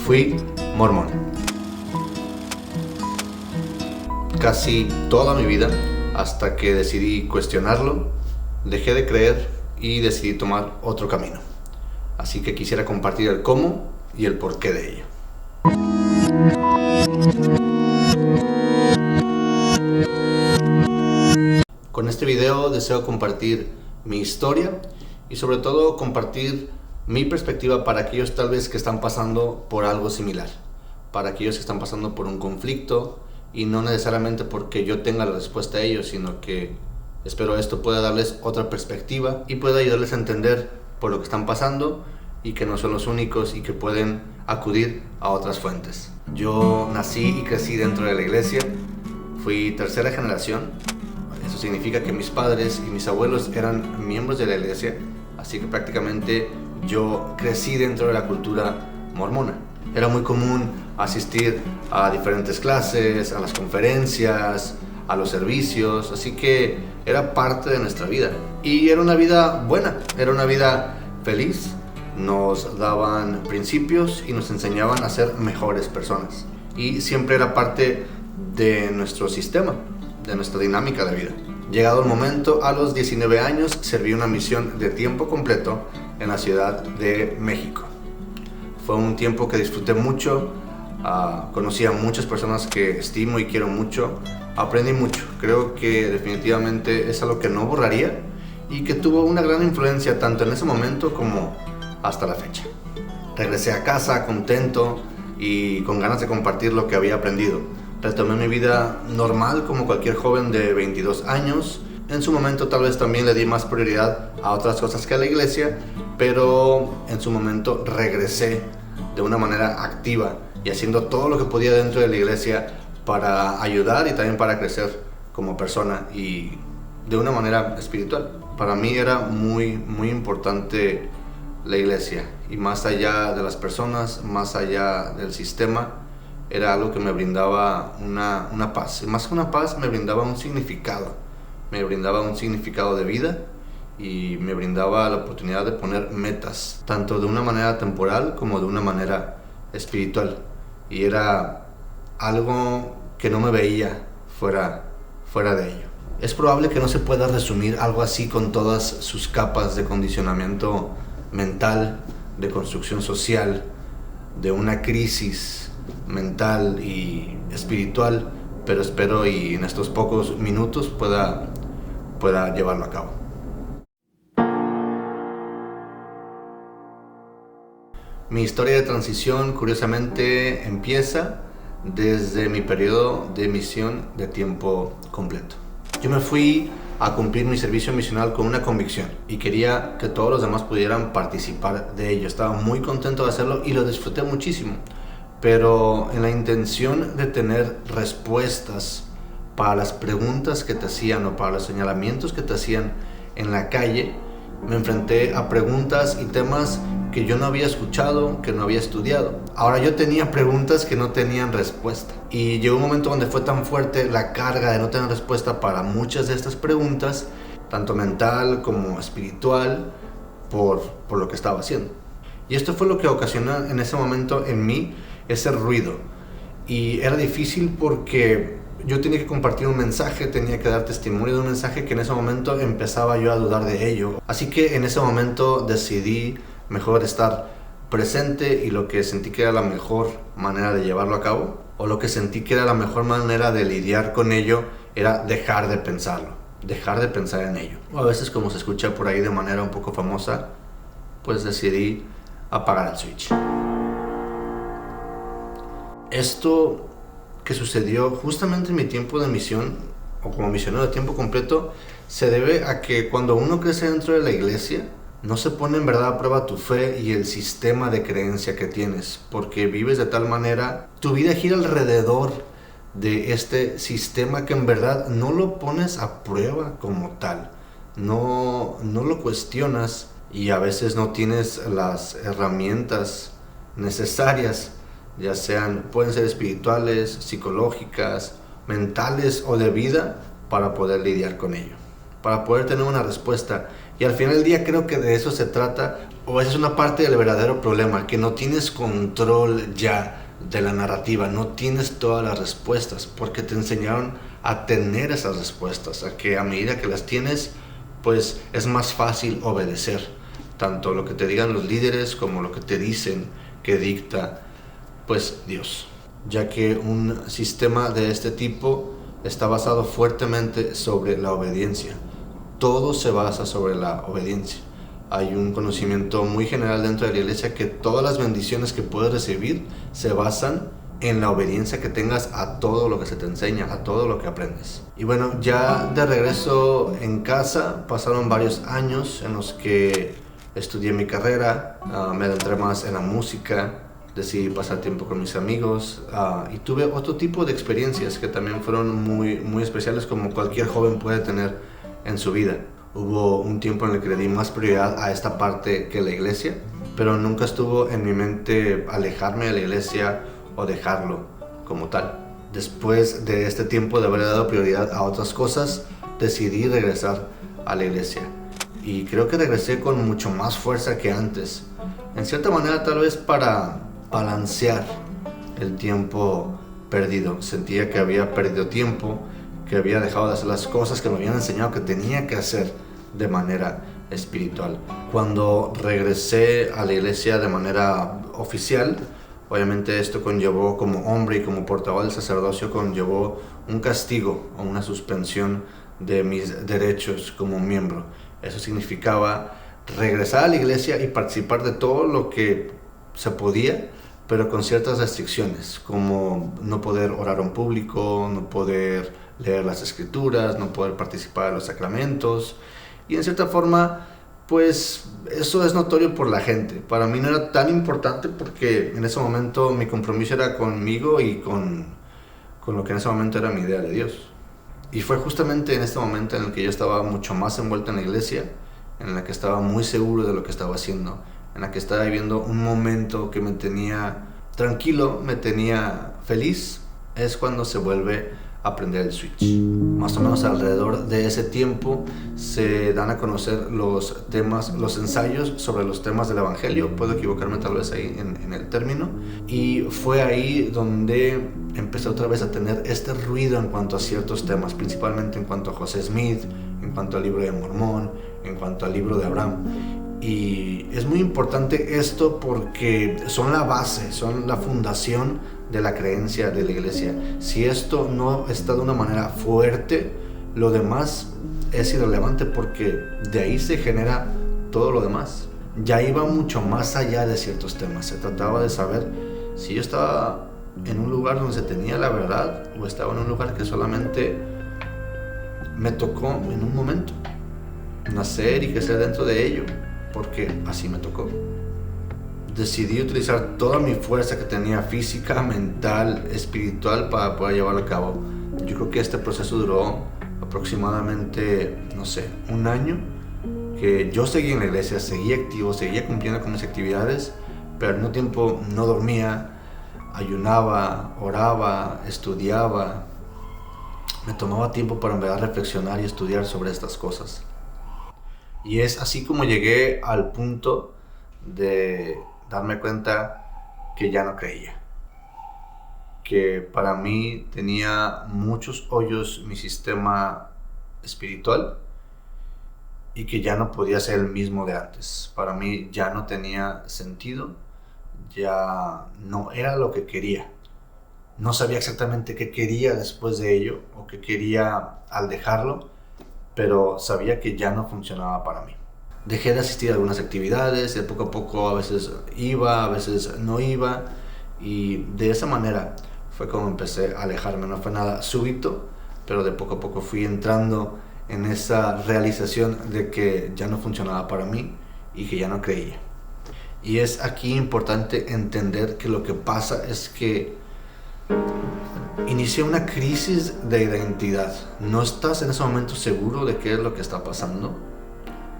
fui mormón. Casi toda mi vida, hasta que decidí cuestionarlo, dejé de creer y decidí tomar otro camino. Así que quisiera compartir el cómo y el porqué de ello. Con este video deseo compartir mi historia y sobre todo compartir mi perspectiva para aquellos tal vez que están pasando por algo similar, para aquellos que están pasando por un conflicto y no necesariamente porque yo tenga la respuesta a ello, sino que espero esto pueda darles otra perspectiva y pueda ayudarles a entender por lo que están pasando y que no son los únicos y que pueden acudir a otras fuentes. Yo nací y crecí dentro de la iglesia, fui tercera generación. Eso significa que mis padres y mis abuelos eran miembros de la iglesia, así que prácticamente yo crecí dentro de la cultura mormona. Era muy común asistir a diferentes clases, a las conferencias, a los servicios, así que era parte de nuestra vida. Y era una vida buena, era una vida feliz. Nos daban principios y nos enseñaban a ser mejores personas. Y siempre era parte de nuestro sistema, de nuestra dinámica de vida. Llegado el momento, a los 19 años serví una misión de tiempo completo en la Ciudad de México. Fue un tiempo que disfruté mucho, conocí a muchas personas que estimo y quiero mucho, aprendí mucho. Creo que definitivamente es algo que no borraría y que tuvo una gran influencia tanto en ese momento como hasta la fecha. Regresé a casa contento y con ganas de compartir lo que había aprendido. Retomé mi vida normal como cualquier joven de 22 años. En su momento tal vez también le di más prioridad a otras cosas que a la iglesia, pero en su momento regresé de una manera activa y haciendo todo lo que podía dentro de la iglesia para ayudar y también para crecer como persona y de una manera espiritual. Para mí era muy importante la iglesia y más allá de las personas, más allá del sistema, era algo que me brindaba una paz. Y más que una paz, me brindaba un significado. Me brindaba un significado de vida y me brindaba la oportunidad de poner metas, tanto de una manera temporal como de una manera espiritual. Y era algo que no me veía fuera de ello. Es probable que no se pueda resumir algo así con todas sus capas de condicionamiento mental, de construcción social, de una crisis mental y espiritual, pero espero y en estos pocos minutos pueda llevarlo a cabo. Mi historia de transición curiosamente empieza desde mi periodo de misión de tiempo completo. Yo me fui a cumplir mi servicio misional con una convicción y quería que todos los demás pudieran participar de ello. Estaba muy contento de hacerlo y lo disfruté muchísimo. Pero en la intención de tener respuestas para las preguntas que te hacían o para los señalamientos que te hacían en la calle, me enfrenté a preguntas y temas que yo no había escuchado, que no había estudiado. Ahora yo tenía preguntas que no tenían respuesta. Y llegó un momento donde fue tan fuerte la carga de no tener respuesta para muchas de estas preguntas, tanto mental como espiritual, por lo que estaba haciendo. Y esto fue lo que ocasionó en ese momento en mí ese ruido. Y era difícil porque yo tenía que compartir un mensaje, tenía que dar testimonio de un mensaje que en ese momento empezaba yo a dudar de ello. Así que en ese momento decidí mejor estar presente y lo que sentí que era la mejor manera de llevarlo a cabo, o lo que sentí que era la mejor manera de lidiar con ello, era dejar de pensarlo, dejar de pensar en ello. O a veces, como se escucha por ahí de manera un poco famosa, pues decidí apagar el switch. Esto que sucedió justamente en mi tiempo de misión o como misionero de tiempo completo se debe a que cuando uno crece dentro de la iglesia no se pone en verdad a prueba tu fe y el sistema de creencia que tienes, porque vives de tal manera, tu vida gira alrededor de este sistema que en verdad no lo pones a prueba como tal, no lo cuestionas y a veces no tienes las herramientas necesarias, ya sean, pueden ser espirituales, psicológicas, mentales o de vida, para poder lidiar con ello, para poder tener una respuesta Y al final del día creo que de eso se trata, o esa es una parte del verdadero problema, que no tienes control ya de la narrativa, no tienes todas las respuestas, porque te enseñaron a tener esas respuestas, a que a medida que las tienes, pues es más fácil obedecer, tanto lo que te digan los líderes como lo que te dicen que dicta, pues Dios, ya que un sistema de este tipo está basado fuertemente sobre la obediencia. Todo se basa sobre la obediencia. Hay un conocimiento muy general dentro de la iglesia que todas las bendiciones que puedes recibir se basan en la obediencia que tengas a todo lo que se te enseña, a todo lo que aprendes. Y bueno, ya de regreso en casa, pasaron varios años en los que estudié mi carrera, me adentré más en la música, decidí pasar tiempo con mis amigos y tuve otro tipo de experiencias que también fueron muy, muy especiales, como cualquier joven puede tener en su vida. Hubo un tiempo en el que le di más prioridad a esta parte que la iglesia, pero nunca estuvo en mi mente alejarme de la iglesia o dejarlo como tal. Después de este tiempo de haber dado prioridad a otras cosas, decidí regresar a la iglesia. Y creo que regresé con mucho más fuerza que antes. En cierta manera, tal vez para balancear el tiempo perdido. Sentía que había perdido tiempo, que había dejado de hacer las cosas que me habían enseñado que tenía que hacer de manera espiritual. Cuando regresé a la iglesia de manera oficial, obviamente esto conllevó, como hombre y como portavoz del sacerdocio, conllevó un castigo o una suspensión de mis derechos como miembro. Eso significaba regresar a la iglesia y participar de todo lo que se podía, pero con ciertas restricciones, como no poder orar en público, no poder leer las escrituras, no poder participar en los sacramentos. Y en cierta forma, pues eso es notorio por la gente. Para mí no era tan importante porque en ese momento mi compromiso era conmigo y con lo que en ese momento era mi idea de Dios. Y fue justamente en este momento en el que yo estaba mucho más envuelto en la iglesia, en la que estaba muy seguro de lo que estaba haciendo, en la que estaba viviendo un momento que me tenía tranquilo, me tenía feliz, es cuando se vuelve a prender el switch. Más o menos alrededor de ese tiempo se dan a conocer los temas, los ensayos sobre los temas del evangelio. Puedo equivocarme tal vez ahí en el término. Y fue ahí donde empecé otra vez a tener este ruido en cuanto a ciertos temas, principalmente en cuanto a José Smith, en cuanto al libro de Mormón, en cuanto al libro de Abraham. Y es muy importante esto porque son la base, son la fundación de la creencia de la iglesia. Si esto no está de una manera fuerte, lo demás es irrelevante porque de ahí se genera todo lo demás. Ya iba mucho más allá de ciertos temas. Se trataba de saber si yo estaba en un lugar donde se tenía la verdad o estaba en un lugar que solamente me tocó en un momento nacer y crecer dentro de ello, porque así me tocó. Decidí utilizar toda mi fuerza que tenía, física, mental, espiritual, para poder llevarlo a cabo. Yo creo que este proceso duró aproximadamente, un año, que yo seguía en la iglesia, seguía activo, seguía cumpliendo con mis actividades, pero al mismo tiempo no dormía, ayunaba, oraba, estudiaba. Me tomaba tiempo para en verdad reflexionar y estudiar sobre estas cosas. Y es así como llegué al punto de darme cuenta que ya no creía. Que para mí tenía muchos hoyos mi sistema espiritual y que ya no podía ser el mismo de antes. Para mí ya no tenía sentido, ya no era lo que quería. No sabía exactamente qué quería después de ello o qué quería al dejarlo, pero sabía que ya no funcionaba para mí. Dejé de asistir a algunas actividades, de poco a poco a veces iba, a veces no iba, y de esa manera fue como empecé a alejarme. No fue nada súbito, pero de poco a poco fui entrando en esa realización de que ya no funcionaba para mí y que ya no creía. Y es aquí importante entender que lo que pasa es que inicia una crisis de identidad. No estás en ese momento seguro de qué es lo que está pasando,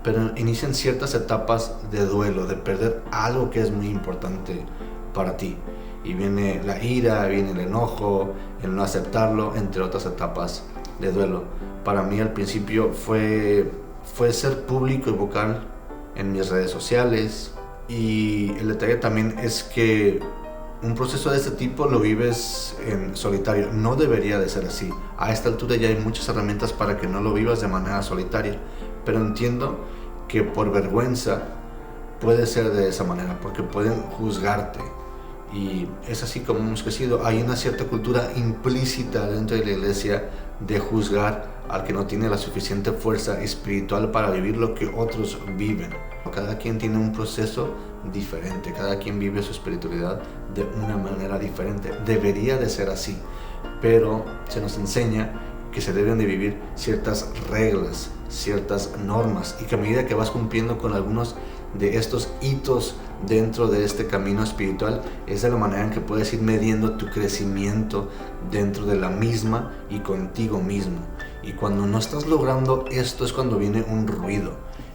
pero inician ciertas etapas de duelo, de perder algo que es muy importante para ti. Y viene la ira, viene el enojo, el no aceptarlo, entre otras etapas de duelo. Para mí al principio fue fue ser público y vocal en mis redes sociales. Y el detalle también es que un proceso de este tipo lo vives en solitario. No debería de ser así. A esta altura ya hay muchas herramientas para que no lo vivas de manera solitaria. Pero entiendo que por vergüenza puede ser de esa manera, porque pueden juzgarte. Y es así como hemos crecido. Hay una cierta cultura implícita dentro de la iglesia de juzgar al que no tiene la suficiente fuerza espiritual para vivir lo que otros viven. Cada quien tiene un proceso diferente, cada quien vive su espiritualidad de una manera diferente. Debería de ser así, pero se nos enseña que se deben de vivir ciertas reglas, ciertas normas, y que a medida que vas cumpliendo con algunos de estos hitos dentro de este camino espiritual, es de la manera en que puedes ir midiendo tu crecimiento dentro de la misma y contigo mismo. Y cuando no estás logrando esto es cuando viene un ruido,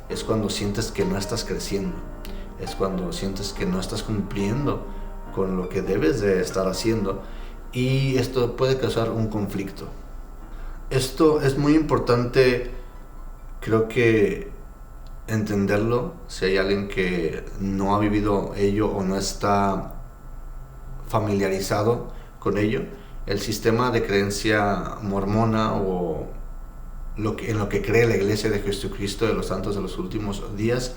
es cuando sientes que no estás creciendo, es cuando sientes que no estás cumpliendo con lo que debes de estar haciendo, y esto puede causar un conflicto. Esto es muy importante, creo que entenderlo si hay alguien que no ha vivido ello o no está familiarizado con ello. El sistema de creencia mormona, o en lo que cree la Iglesia de Jesucristo de los Santos de los Últimos Días,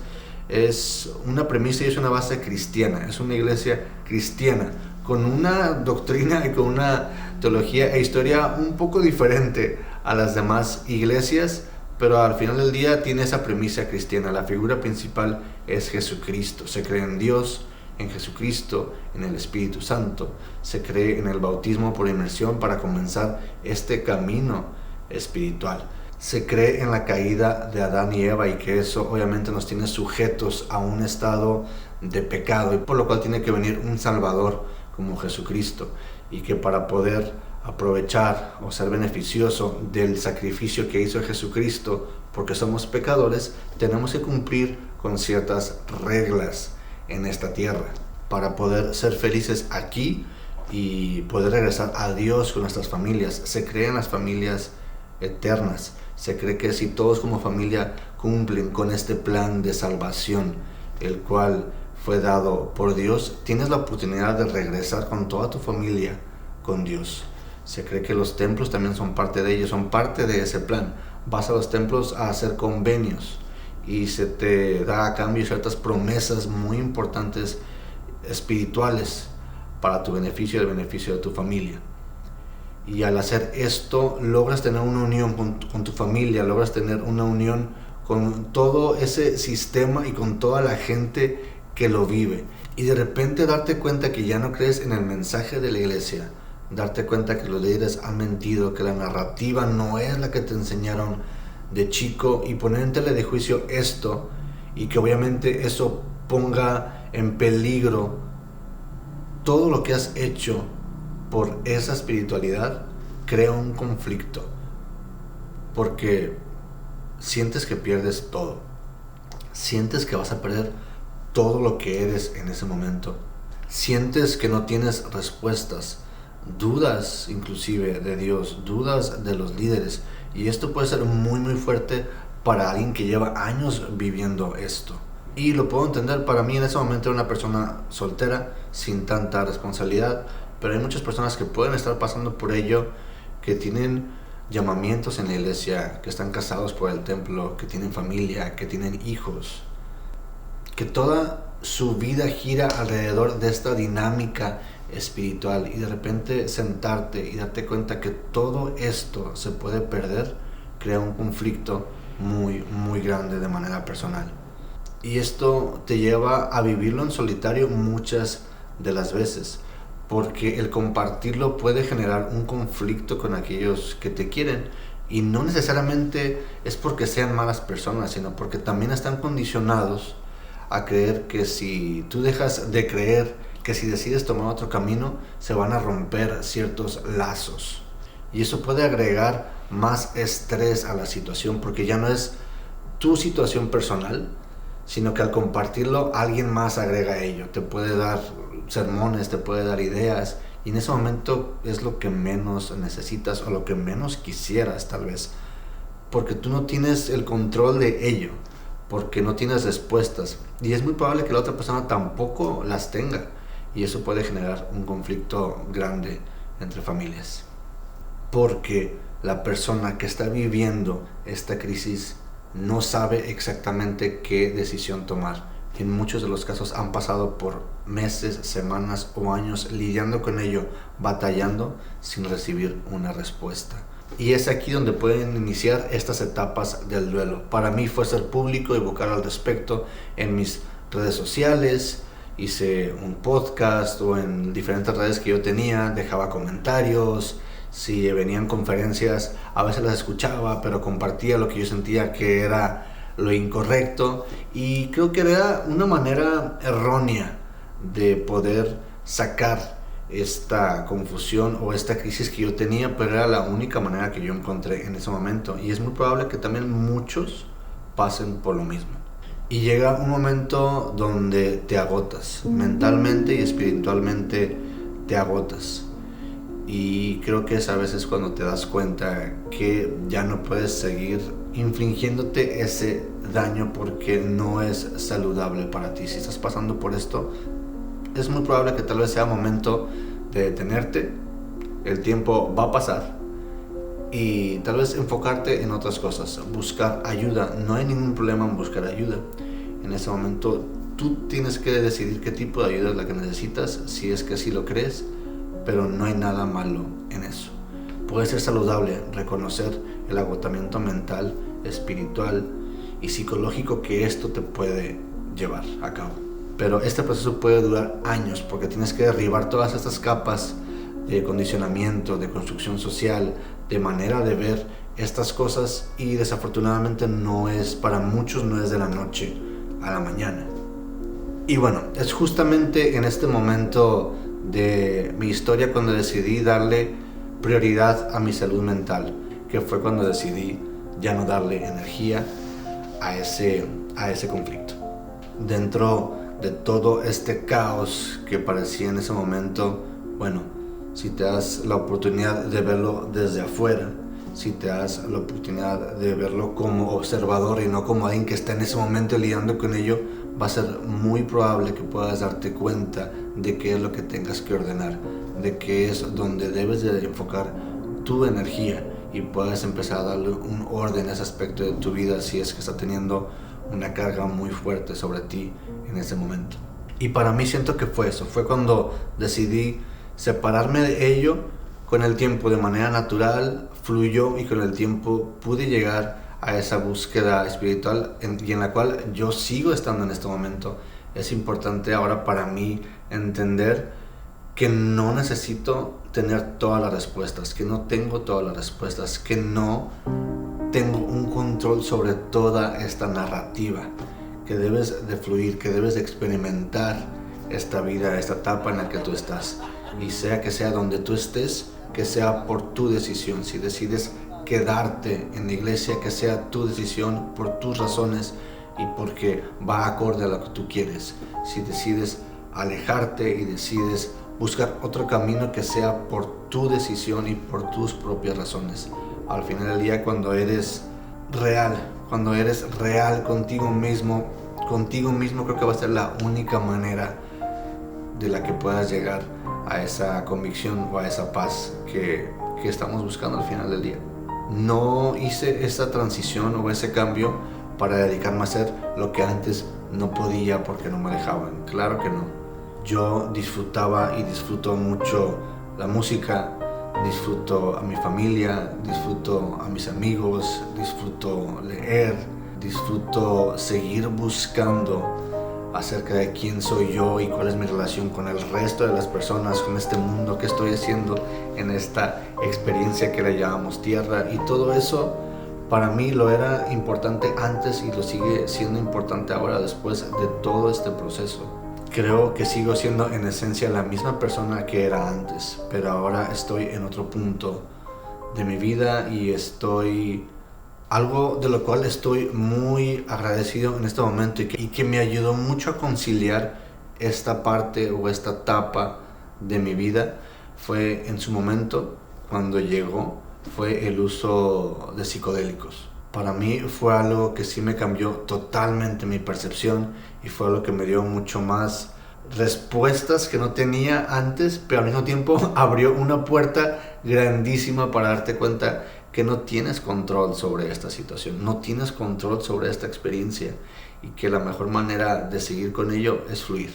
es una premisa y es una base cristiana. Es una iglesia cristiana con una doctrina y con una teología e historia un poco diferente a las demás iglesias, pero al final del día tiene esa premisa cristiana. La figura principal es Jesucristo. Se cree en Dios, en Jesucristo, en el Espíritu Santo. Se cree en el bautismo por inmersión para comenzar este camino espiritual. Se cree en la caída de Adán y Eva, y que eso obviamente nos tiene sujetos a un estado de pecado, y por lo cual tiene que venir un Salvador como Jesucristo, y que para poder aprovechar o ser beneficioso del sacrificio que hizo Jesucristo, porque somos pecadores, tenemos que cumplir con ciertas reglas en esta tierra para poder ser felices aquí y poder regresar a Dios con nuestras familias. Se crean las familias eternas. Se cree que si todos como familia cumplen con este plan de salvación, el cual fue dado por Dios, tienes la oportunidad de regresar con toda tu familia con Dios. Se cree que los templos también son parte de ello, son parte de ese plan. Vas a los templos a hacer convenios y se te da a cambio ciertas promesas muy importantes espirituales para tu beneficio y el beneficio de tu familia. Y al hacer esto logras tener una unión con tu familia, logras tener una unión con todo ese sistema y con toda la gente que lo vive. Y de repente darte cuenta que ya no crees en el mensaje de la iglesia, darte cuenta que los líderes han mentido, que la narrativa no es la que te enseñaron de chico, y poner en tela de juicio esto, y que obviamente eso ponga en peligro todo lo que has hecho por esa espiritualidad, crea un conflicto, porque sientes que pierdes todo, sientes que vas a perder todo lo que eres en ese momento, sientes que no tienes respuestas, dudas inclusive de Dios, dudas de los líderes, y esto puede ser muy muy fuerte para alguien que lleva años viviendo esto. Y lo puedo entender. Para mí en ese momento era una persona soltera, sin tanta responsabilidad, pero hay muchas personas que pueden estar pasando por ello, que tienen llamamientos en la iglesia, que están casados por el templo, que tienen familia, que tienen hijos, que toda su vida gira alrededor de esta dinámica espiritual, y de repente sentarte y darte cuenta que todo esto se puede perder, crea un conflicto muy muy grande de manera personal. Y esto te lleva a vivirlo en solitario muchas de las veces, porque el compartirlo puede generar un conflicto con aquellos que te quieren, y no necesariamente es porque sean malas personas, sino porque también están condicionados a creer que si tú dejas de creer, que si decides tomar otro camino, se van a romper ciertos lazos, y eso puede agregar más estrés a la situación, porque ya no es tu situación personal, sino que al compartirlo alguien más agrega ello, te puede dar sermones, te puede dar ideas, y en ese momento es lo que menos necesitas o lo que menos quisieras tal vez, porque tú no tienes el control de ello, porque no tienes respuestas, y es muy probable que la otra persona tampoco las tenga, y eso puede generar un conflicto grande entre familias, porque la persona que está viviendo esta crisis no sabe exactamente qué decisión tomar. En muchos de los casos han pasado por meses, semanas o años lidiando con ello, batallando sin recibir una respuesta. Y es aquí donde pueden iniciar estas etapas del duelo. Para mí fue ser público y vocal al respecto en mis redes sociales. Hice un podcast o en diferentes redes que yo tenía, dejaba comentarios. Si venían conferencias, a veces las escuchaba, pero compartía lo que yo sentía que era lo incorrecto, y creo que era una manera errónea de poder sacar esta confusión o esta crisis que yo tenía, pero era la única manera que yo encontré en ese momento, y es muy probable que también muchos pasen por lo mismo. Y llega un momento donde te agotas, mentalmente y espiritualmente te agotas. Y creo que es a veces cuando te das cuenta que ya no puedes seguir infligiéndote ese daño porque no es saludable para ti. Si estás pasando por esto, es muy probable que tal vez sea momento de detenerte. El tiempo va a pasar y tal vez enfocarte en otras cosas, buscar ayuda. No hay ningún problema en buscar ayuda. En ese momento tú tienes que decidir qué tipo de ayuda es la que necesitas, si es que así lo crees, pero no hay nada malo en eso. Puede ser saludable reconocer el agotamiento mental, espiritual y psicológico que esto te puede llevar a cabo. Pero este proceso puede durar años porque tienes que derribar todas estas capas de condicionamiento, de construcción social, de manera de ver estas cosas, y desafortunadamente para muchos no es de la noche a la mañana. Y bueno, es justamente en este momento de mi historia cuando decidí darle prioridad a mi salud mental, que fue cuando decidí ya no darle energía a ese conflicto. Dentro de todo este caos que parecía en ese momento, bueno, si te das la oportunidad de verlo desde afuera, si te das la oportunidad de verlo como observador y no como alguien que está en ese momento lidiando con ello, va a ser muy probable que puedas darte cuenta de qué es lo que tengas que ordenar, de qué es donde debes de enfocar tu energía, y puedas empezar a darle un orden a ese aspecto de tu vida si es que está teniendo una carga muy fuerte sobre ti en ese momento. Y para mí siento que fue eso, fue cuando decidí separarme de ello. Con el tiempo, de manera natural, fluyó, y con el tiempo pude llegar a esa búsqueda espiritual y en la cual yo sigo estando en este momento. Es importante ahora para mí entender que no necesito tener todas las respuestas, que no tengo todas las respuestas, que no tengo un control sobre toda esta narrativa, que debes de fluir, que debes de experimentar esta vida, esta etapa en la que tú estás, y sea que sea donde tú estés, que sea por tu decisión. Si decides quedarte en la iglesia, que sea tu decisión por tus razones y porque va acorde a lo que tú quieres. Si decides alejarte y decides buscar otro camino, que sea por tu decisión y por tus propias razones. Al final del día, cuando eres real contigo mismo, creo que va a ser la única manera de la que puedas llegar a esa convicción o a esa paz que estamos buscando al final del día. No hice esa transición o ese cambio para dedicarme a hacer lo que antes no podía porque no me dejaban. Claro que no. Yo disfrutaba y disfruto mucho la música, disfruto a mi familia, disfruto a mis amigos, disfruto leer, disfruto seguir buscando acerca de quién soy yo y cuál es mi relación con el resto de las personas, con este mundo, que estoy haciendo en esta experiencia que le llamamos tierra. Y todo eso para mí lo era importante antes y lo sigue siendo importante ahora, después de todo este proceso. Creo que sigo siendo en esencia la misma persona que era antes, pero ahora estoy en otro punto de mi vida y estoy... Algo de lo cual estoy muy agradecido en este momento y que me ayudó mucho a conciliar esta parte o esta etapa de mi vida fue en su momento, cuando llegó, fue el uso de psicodélicos. para mí fue algo que sí me cambió totalmente mi percepción y fue algo que me dio mucho más respuestas que no tenía antes, pero al mismo tiempo abrió una puerta grandísima para darte cuenta que no tienes control sobre esta situación, no tienes control sobre esta experiencia y que la mejor manera de seguir con ello es fluir,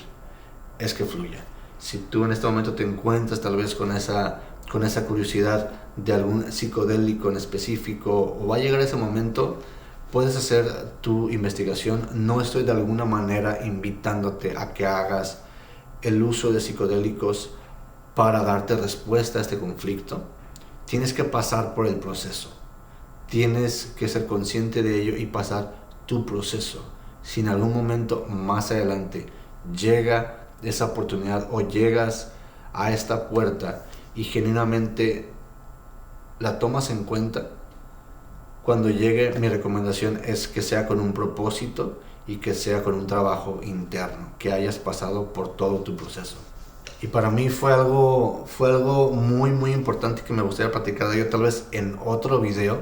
es que fluya. Si tú en este momento te encuentras tal vez con esa curiosidad de algún psicodélico en específico o va a llegar ese momento, puedes hacer tu investigación. No estoy de alguna manera invitándote a que hagas el uso de psicodélicos para darte respuesta a este conflicto. Tienes que pasar por el proceso. Tienes que ser consciente de ello y pasar tu proceso. Si en algún momento más adelante llega esa oportunidad o llegas a esta puerta y genuinamente la tomas en cuenta, cuando llegue, mi recomendación es que sea con un propósito y que sea con un trabajo interno, que hayas pasado por todo tu proceso. Y para mí fue algo muy muy importante que me gustaría platicar de ello tal vez en otro video,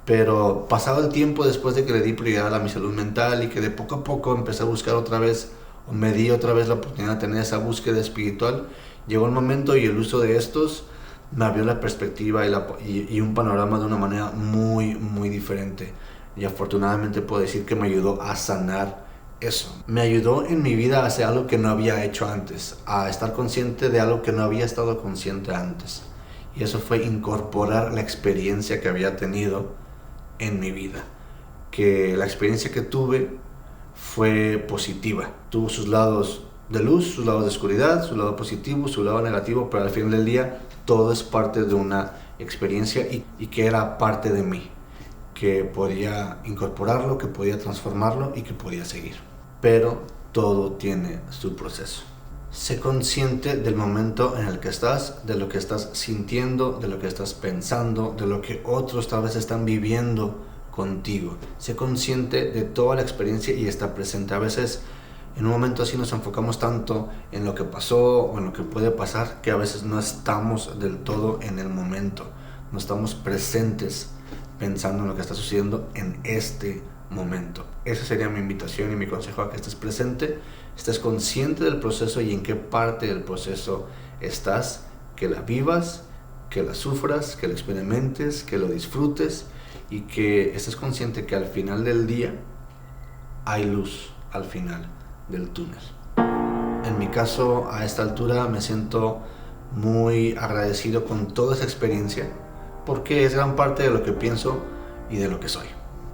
pero pasado el tiempo después de que le di prioridad a mi salud mental y que de poco a poco empecé a buscar otra vez, o me di otra vez la oportunidad de tener esa búsqueda espiritual, llegó el momento y el uso de estos me abrió la perspectiva y un panorama de una manera muy muy diferente, y afortunadamente puedo decir que me ayudó a sanar eso. Me ayudó en mi vida a hacer algo que no había hecho antes, a estar consciente de algo que no había estado consciente antes, y eso fue incorporar la experiencia que había tenido en mi vida, que la experiencia que tuve fue positiva, tuvo sus lados de luz, sus lados de oscuridad, su lado positivo, su lado negativo, pero al final del día todo es parte de una experiencia y que era parte de mí, que podía incorporarlo, que podía transformarlo y que podía seguir. Pero todo tiene su proceso. Sé consciente del momento en el que estás, de lo que estás sintiendo, de lo que estás pensando, de lo que otros tal vez están viviendo contigo. Sé consciente de toda la experiencia y está presente. A veces en un momento así nos enfocamos tanto en lo que pasó o en lo que puede pasar que a veces no estamos del todo en el momento, no estamos presentes pensando en lo que está sucediendo en este momento. Esa sería mi invitación y mi consejo, a que estés presente, estés consciente del proceso y en qué parte del proceso estás, que la vivas, que la sufras, que la experimentes, que lo disfrutes y que estés consciente que al final del día hay luz al final del túnel. En mi caso, a esta altura me siento muy agradecido con toda esa experiencia porque es gran parte de lo que pienso y de lo que soy.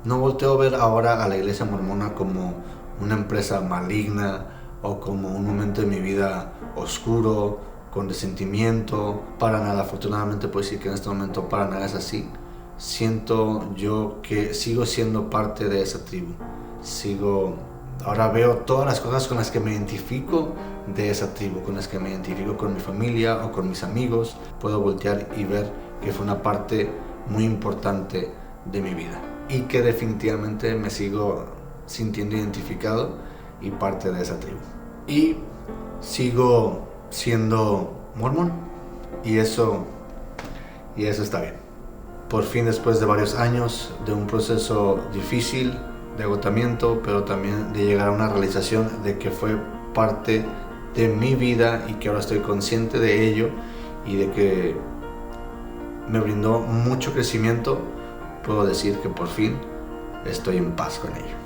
No volteo a ver ahora a la iglesia mormona como una empresa maligna o como un momento de mi vida oscuro, con resentimiento. Para nada, afortunadamente puedo decir que en este momento para nada es así. Siento yo que sigo siendo parte de esa tribu. Ahora veo todas las cosas con las que me identifico de esa tribu, con las que me identifico con mi familia o con mis amigos. Puedo voltear y ver que fue una parte muy importante de mi vida y que definitivamente me sigo sintiendo identificado y parte de esa tribu. Y sigo siendo mormón y eso está bien. Por fin, después de varios años de un proceso difícil, de agotamiento, pero también de llegar a una realización de que fue parte de mi vida y que ahora estoy consciente de ello y de que me brindó mucho crecimiento, puedo decir que por fin estoy en paz con ello.